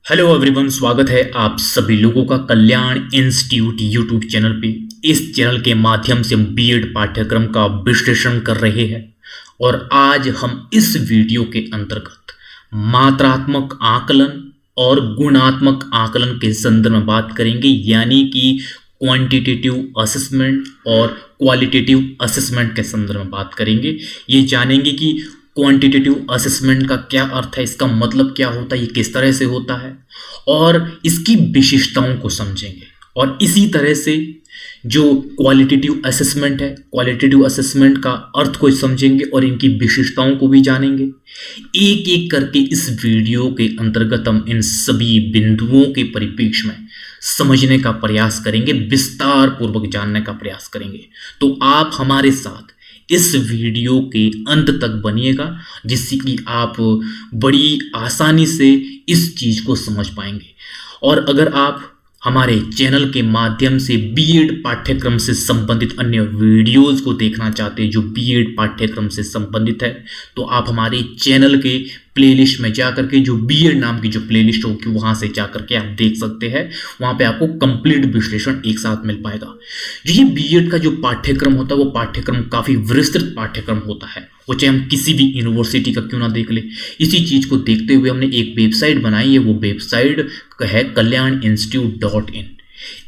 Hello everyone, स्वागत है आप सभी लोगों का कल्याण इंस्टीट्यूट यूट्यूब चैनल पे। इस चैनल के माध्यम से हम बीएड पाठ्यक्रम का विश्लेषण कर रहे हैं और आज हम इस वीडियो के अंतर्गत मात्रात्मक आकलन और गुणात्मक आकलन के संदर्भ में बात करेंगे, यानी कि क्वांटिटेटिव असेसमेंट और क्वालिटेटिव असेसमेंट के संदर्भ में बात करेंगे। ये जानेंगे कि क्वांटिटेटिव असेसमेंट का क्या अर्थ है, इसका मतलब क्या होता है, ये किस तरह से होता है और इसकी विशेषताओं को समझेंगे। और इसी तरह से जो क्वालिटेटिव असेसमेंट है, क्वालिटेटिव असेसमेंट का अर्थ को समझेंगे और इनकी विशेषताओं को भी जानेंगे। एक एक करके इस वीडियो के अंतर्गत हम इन सभी बिंदुओं के परिप्रेक्ष्य में समझने का प्रयास करेंगे, विस्तार पूर्वक जानने का प्रयास करेंगे। तो आप हमारे साथ इस वीडियो के अंत तक बनिएगा, जिससे कि आप बड़ी आसानी से इस चीज़ को समझ पाएंगे। और अगर आप हमारे चैनल के माध्यम से बीएड पाठ्यक्रम से संबंधित अन्य वीडियोस को देखना चाहते हैं जो बीएड पाठ्यक्रम से संबंधित है, तो आप हमारे चैनल के प्लेलिस्ट में जाकर के जो बीएड नाम की जो प्लेलिस्ट होगी वहां से जाकर के आप देख सकते हैं। वहां पे आपको कंप्लीट विश्लेषण एक साथ मिल पाएगा। जो ये बीएड का जो पाठ्यक्रम होता है वो पाठ्यक्रम काफ़ी विस्तृत पाठ्यक्रम होता है, वो चाहे हम किसी भी यूनिवर्सिटी का क्यों ना देख ले। इसी चीज़ को देखते हुए हमने एक वेबसाइट बनाई है, वो वेबसाइट है kalyaninstitute.in।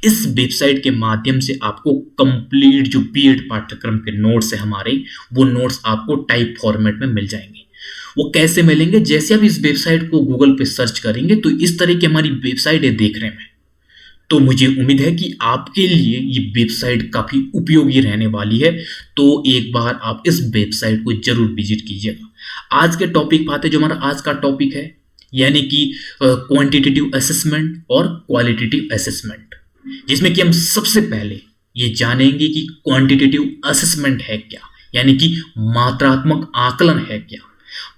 इस वेबसाइट के माध्यम से आपको कंप्लीट जो बीएड पाठ्यक्रम के नोट्स है हमारे, वो नोट्स आपको टाइप फॉर्मेट में मिल जाएंगे। वो कैसे मिलेंगे? जैसे आप इस वेबसाइट को गूगल पे सर्च करेंगे तो इस तरह की हमारी वेबसाइट है देखने में, तो मुझे उम्मीद है कि आपके लिए ये वेबसाइट काफ़ी उपयोगी रहने वाली है। तो एक बार आप इस वेबसाइट को जरूर विजिट कीजिएगा। आज के टॉपिक पे आते हैं। जो हमारा आज का टॉपिक है, यानी कि क्वांटिटेटिव असेसमेंट और क्वालिटेटिव असेसमेंट, जिसमें कि हम सबसे पहले ये जानेंगे कि क्वांटिटेटिव असेसमेंट है क्या, यानी कि मात्रात्मक आकलन है क्या।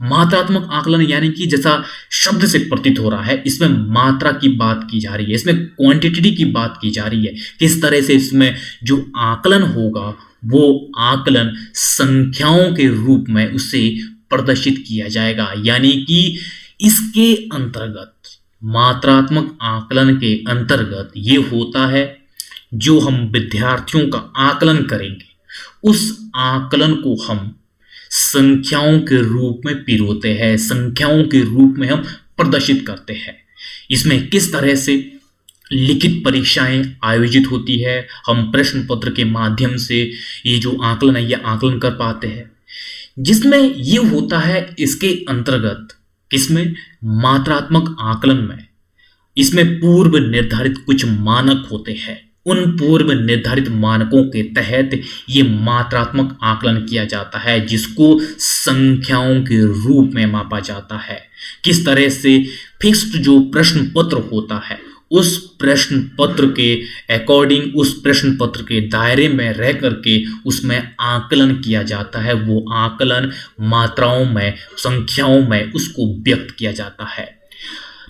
मात्रात्मक आकलन यानी कि जैसा शब्द से प्रतीत हो रहा है, इसमें मात्रा की बात की जा रही है, इसमें क्वांटिटी की बात की जा रही है। किस तरह से इसमें जो आकलन होगा वो आकलन संख्याओं के रूप में उसे प्रदर्शित किया जाएगा, यानी कि इसके अंतर्गत मात्रात्मक आकलन के अंतर्गत ये होता है जो हम विद्यार्थियों का आकलन करेंगे, उस आकलन को हम संख्याओं के रूप में पिरोते हैं, संख्याओं के रूप में हम प्रदर्शित करते हैं। इसमें किस तरह से लिखित परीक्षाएं आयोजित होती है, हम प्रश्न पत्र के माध्यम से ये जो आकलन है ये आकलन कर पाते हैं, जिसमें ये होता है इसके अंतर्गत। किसमें? मात्रात्मक आकलन में। इसमें पूर्व निर्धारित कुछ मानक होते हैं, उन पूर्व निर्धारित मानकों के तहत ये मात्रात्मक आकलन किया जाता है, जिसको संख्याओं के रूप में मापा जाता है। किस तरह से? फिक्स्ड जो प्रश्न पत्र होता है, उस प्रश्न पत्र के अकॉर्डिंग, उस प्रश्न पत्र के दायरे में रह करके उसमें आकलन किया जाता है। वो आकलन मात्राओं में, संख्याओं में उसको व्यक्त किया जाता है।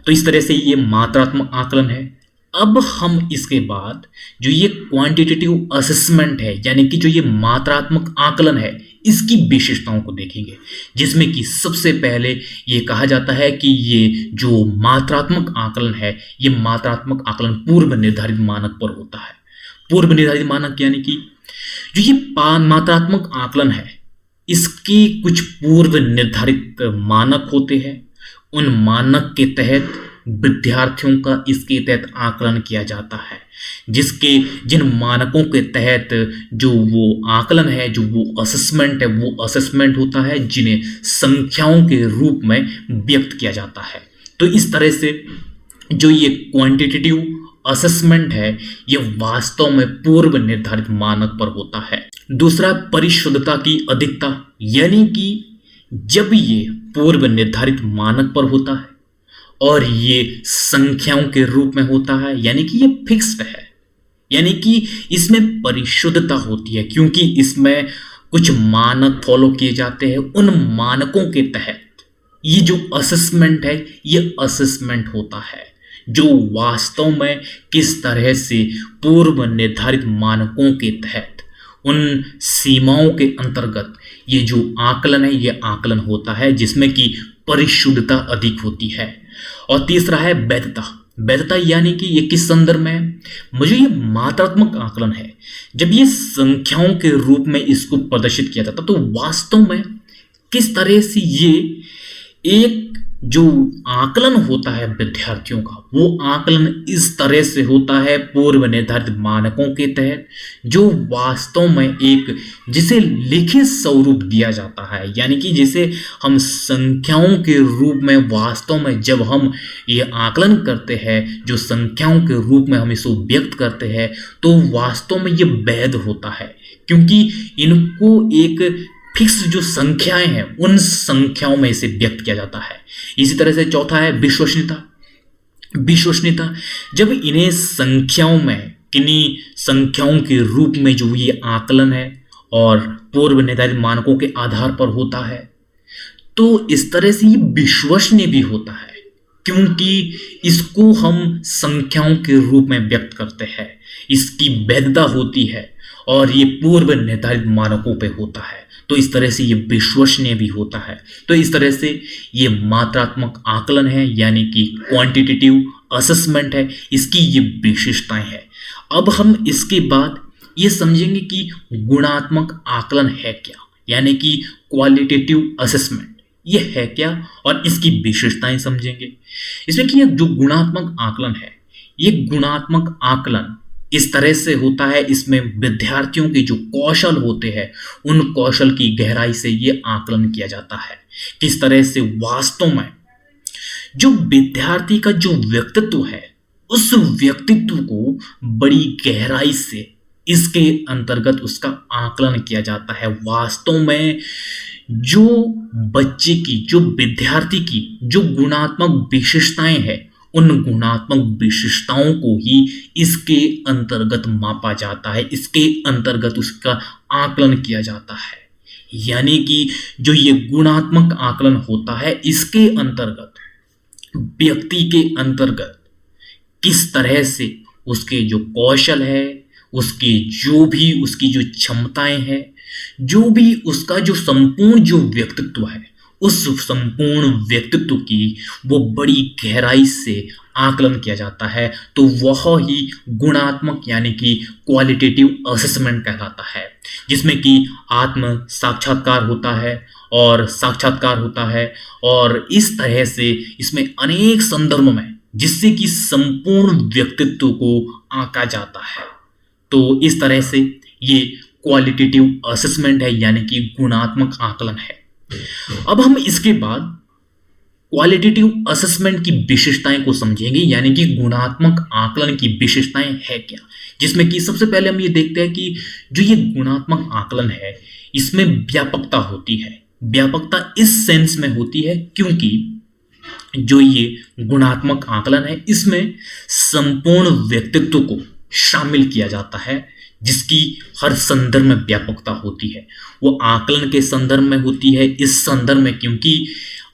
तो इस तरह से ये मात्रात्मक आकलन है। अब हम इसके बाद जो ये क्वांटिटेटिव असेसमेंट है, यानी कि जो ये मात्रात्मक आकलन है, इसकी विशेषताओं को देखेंगे, जिसमें कि सबसे पहले ये कहा जाता है कि ये जो मात्रात्मक आकलन है, ये मात्रात्मक आकलन पूर्व निर्धारित मानक पर होता है। पूर्व निर्धारित मानक यानी कि जो ये मात्रात्मक आकलन है, इसके कुछ पूर्व निर्धारित मानक होते हैं। उन मानक के तहत विद्यार्थियों का इसके तहत आकलन किया जाता है, जिन मानकों के तहत जो वो आकलन है, जो वो असेसमेंट है, वो असेसमेंट होता है जिन्हें संख्याओं के रूप में व्यक्त किया जाता है। तो इस तरह से जो ये क्वांटिटेटिव असेसमेंट है ये वास्तव में पूर्व निर्धारित मानक पर होता है। दूसरा, परिशुद्धता की अधिकता, यानी कि जब ये पूर्व निर्धारित मानक पर होता है और ये संख्याओं के रूप में होता है, यानी कि ये फिक्स्ड है, यानी कि इसमें परिशुद्धता होती है, क्योंकि इसमें कुछ मानक फॉलो किए जाते हैं। उन मानकों के तहत ये जो असेसमेंट है ये असेसमेंट होता है, जो वास्तव में किस तरह से पूर्व निर्धारित मानकों के तहत उन सीमाओं के अंतर्गत ये जो आकलन है ये आकलन होता है, जिसमें कि परिशुद्धता अधिक होती है। और तीसरा है वैधता। वैधता यानी कि ये किस संदर्भ में है? मुझे ये मात्रात्मक आकलन है। जब ये संख्याओं के रूप में इसको प्रदर्शित किया जाता तो वास्तव में किस तरह से ये एक जो आकलन होता है विद्यार्थियों का, वो आकलन इस तरह से होता है पूर्व निर्धारित मानकों के तहत, जो वास्तव में एक जिसे लिखित स्वरूप दिया जाता है, यानी कि जिसे हम संख्याओं के रूप में वास्तव में जब हम ये आकलन करते हैं, जो संख्याओं के रूप में हम इसको व्यक्त करते हैं, तो वास्तव में ये वैध होता है, क्योंकि इनको एक फिक्स जो संख्याएं हैं उन संख्याओं में इसे व्यक्त किया जाता है। इसी तरह से चौथा है विश्वसनीयता। विश्वसनीयता, जब इन्हें संख्याओं में किन्हीं संख्याओं के रूप में जो ये आकलन है और पूर्व निर्धारित मानकों के आधार पर होता है, तो इस तरह से ये विश्वसनीय भी होता है, क्योंकि इसको हम संख्याओं के रूप में व्यक्त करते हैं, इसकी वैधता होती है और ये पूर्व निर्धारित मानकों पे होता है, तो इस तरह से ये विश्वसनीय भी होता है। तो इस तरह से ये मात्रात्मक आकलन है, यानी कि क्वांटिटेटिव असेसमेंट है, इसकी ये विशेषताएं हैं। अब हम इसके बाद ये समझेंगे कि गुणात्मक आकलन है क्या, यानी कि क्वालिटेटिव असेसमेंट ये है क्या, और इसकी विशेषताएं समझेंगे। इसमें कि ये जो गुणात्मक आकलन है, ये गुणात्मक आकलन इस तरह से होता है, इसमें विद्यार्थियों के जो कौशल होते हैं उन कौशल की गहराई से ये आकलन किया जाता है। किस तरह से वास्तव में जो विद्यार्थी का जो व्यक्तित्व है, उस व्यक्तित्व को बड़ी गहराई से इसके अंतर्गत उसका आकलन किया जाता है। वास्तव में जो बच्चे की, जो विद्यार्थी की जो गुणात्मक विशेषताएं हैं, उन गुणात्मक विशेषताओं को ही इसके अंतर्गत मापा जाता है, इसके अंतर्गत उसका आकलन किया जाता है। यानी कि जो ये गुणात्मक आकलन होता है, इसके अंतर्गत व्यक्ति के अंतर्गत किस तरह से उसके जो कौशल है, उसकी जो क्षमताएं हैं, जो भी उसका जो संपूर्ण जो व्यक्तित्व है, उस संपूर्ण व्यक्तित्व की वो बड़ी गहराई से आकलन किया जाता है, तो वह ही गुणात्मक यानी कि क्वालिटेटिव असेसमेंट कहलाता है, जिसमें कि आत्म साक्षात्कार होता है और साक्षात्कार होता है, और इस तरह से इसमें अनेक संदर्भ में जिससे कि संपूर्ण व्यक्तित्व को आंका जाता है। तो इस तरह से ये क्वालिटेटिव असेसमेंट है, यानी कि गुणात्मक आकलन है। अब हम इसके बाद क्वालिटेटिव असेसमेंट की विशेषताएं को समझेंगे, यानी कि गुणात्मक आकलन की विशेषताएं है क्या, जिसमें कि सबसे पहले हम ये देखते हैं कि जो ये गुणात्मक आकलन है, इसमें व्यापकता होती है। व्यापकता इस सेंस में होती है क्योंकि जो ये गुणात्मक आकलन है, इसमें संपूर्ण व्यक्तित्व को शामिल किया जाता है, जिसकी हर संदर्भ में व्यापकता होती है। वो आकलन के संदर्भ में होती है, इस संदर्भ में क्योंकि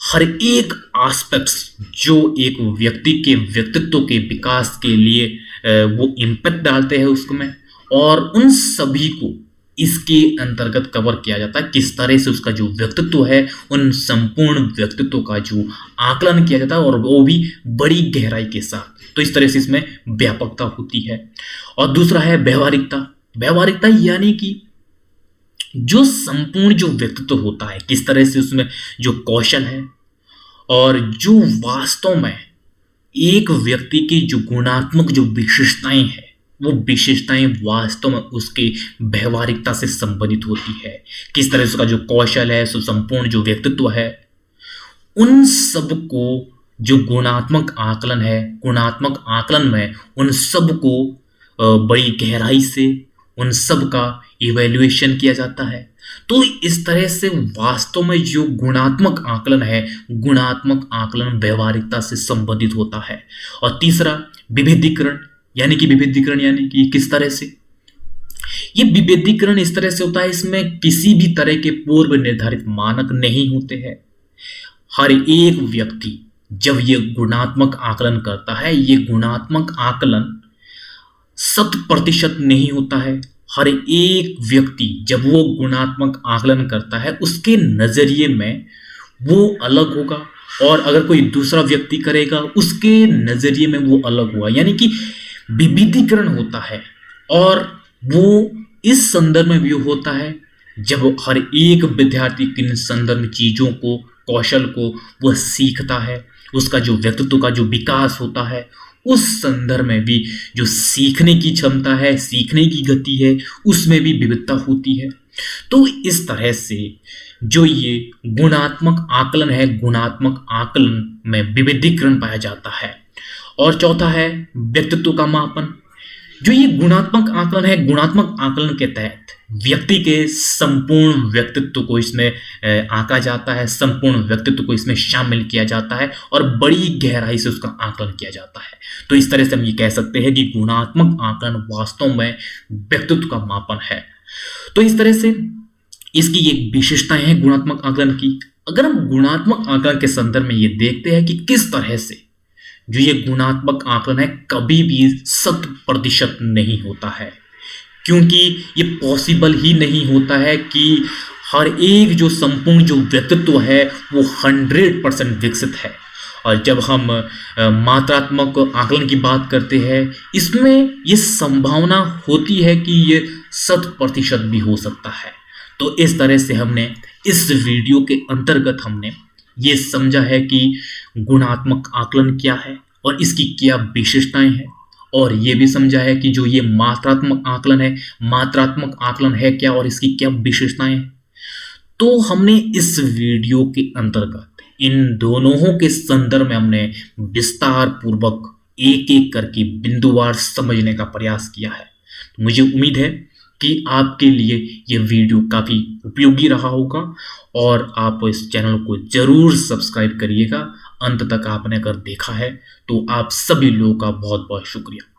हर एक एस्पेक्ट्स जो एक व्यक्ति के व्यक्तित्व के विकास के लिए वो इम्पैक्ट डालते हैं उसमें, और उन सभी को इसके अंतर्गत कवर किया जाता है। किस तरह से उसका जो व्यक्तित्व है, उन संपूर्ण व्यक्तित्व का जो आकलन किया जाता है, और वो भी बड़ी गहराई के साथ। तो इस तरह से इसमें व्यापकता होती है। और दूसरा है व्यवहारिकता। व्यवहारिकता यानी कि जो संपूर्ण जो व्यक्तित्व होता है, किस तरह से उसमें जो कौशल है और जो वास्तव में एक व्यक्ति की जो गुणात्मक जो विशेषताएं हैं, वो विशेषताएं वास्तव में उसके व्यवहारिकता से संबंधित होती है। किस तरह से उसका जो कौशल है, संपूर्ण जो व्यक्तित्व है, उन सब को जो गुणात्मक आकलन है, गुणात्मक आकलन में उन सब को बड़ी गहराई से उन सब का इवैल्यूएशन किया जाता है। तो इस तरह से वास्तव में जो गुणात्मक आकलन है, गुणात्मक आकलन व्यवहारिकता से संबंधित होता है। और तीसरा विभेदीकरण, यानी कि किस तरह से ये विभेदीकरण इस तरह से होता है, इसमें किसी भी तरह के पूर्व निर्धारित मानक नहीं होते हैं। हर एक व्यक्ति जब ये गुणात्मक आकलन करता है, ये गुणात्मक आकलन 100% नहीं होता है। हर एक व्यक्ति जब वो गुणात्मक आकलन करता है, उसके नजरिए में वो अलग होगा, और अगर कोई दूसरा व्यक्ति करेगा उसके नजरिए में वो अलग हुआ, यानी कि विविधीकरण होता है। और वो इस संदर्भ में भी होता है जब हर एक विद्यार्थी किन संदर्भ चीजों को, कौशल को वह सीखता है, उसका जो व्यक्तित्व का जो विकास होता है, उस संदर्भ में भी जो सीखने की क्षमता है, सीखने की गति है, उसमें भी विविधता होती है। तो इस तरह से जो ये गुणात्मक आकलन है, गुणात्मक आकलन में विविधीकरण पाया जाता है। और चौथा है व्यक्तित्व का मापन। जो ये गुणात्मक आकलन है, गुणात्मक आकलन के तहत व्यक्ति के संपूर्ण व्यक्तित्व को इसमें आंका जाता है, संपूर्ण व्यक्तित्व को इसमें शामिल किया जाता है और बड़ी गहराई से उसका आकलन किया जाता है। तो इस तरह से हम ये कह सकते हैं कि गुणात्मक आकलन वास्तव में व्यक्तित्व का मापन है। तो इस तरह से इसकी एक विशेषताएं हैं गुणात्मक आकलन की। अगर हम गुणात्मक आकलन के संदर्भ में ये देखते हैं कि किस तरह से जो ये गुणात्मक आकलन है कभी भी 100% नहीं होता है, क्योंकि ये पॉसिबल ही नहीं होता है कि हर एक जो संपूर्ण जो व्यक्तित्व है वो 100% विकसित है। और जब हम मात्रात्मक आकलन की बात करते हैं, इसमें ये संभावना होती है कि ये 100% भी हो सकता है। तो इस तरह से हमने इस वीडियो के अंतर्गत हमने ये समझा है कि गुणात्मक आकलन क्या है और इसकी क्या विशेषताएं हैं, और ये भी समझा है कि जो ये मात्रात्मक आकलन है, मात्रात्मक आकलन है क्या और इसकी क्या विशेषताएं हैं। तो हमने इस वीडियो के अंतर्गत इन दोनों के संदर्भ में हमने विस्तार पूर्वक एक एक करके बिंदुवार समझने का प्रयास किया है। मुझे उम्मीद है कि आपके लिए ये वीडियो काफ़ी उपयोगी रहा होगा और आप इस चैनल को जरूर सब्सक्राइब करिएगा। अंत तक आपने अगर देखा है तो आप सभी लोगों का बहुत बहुत शुक्रिया।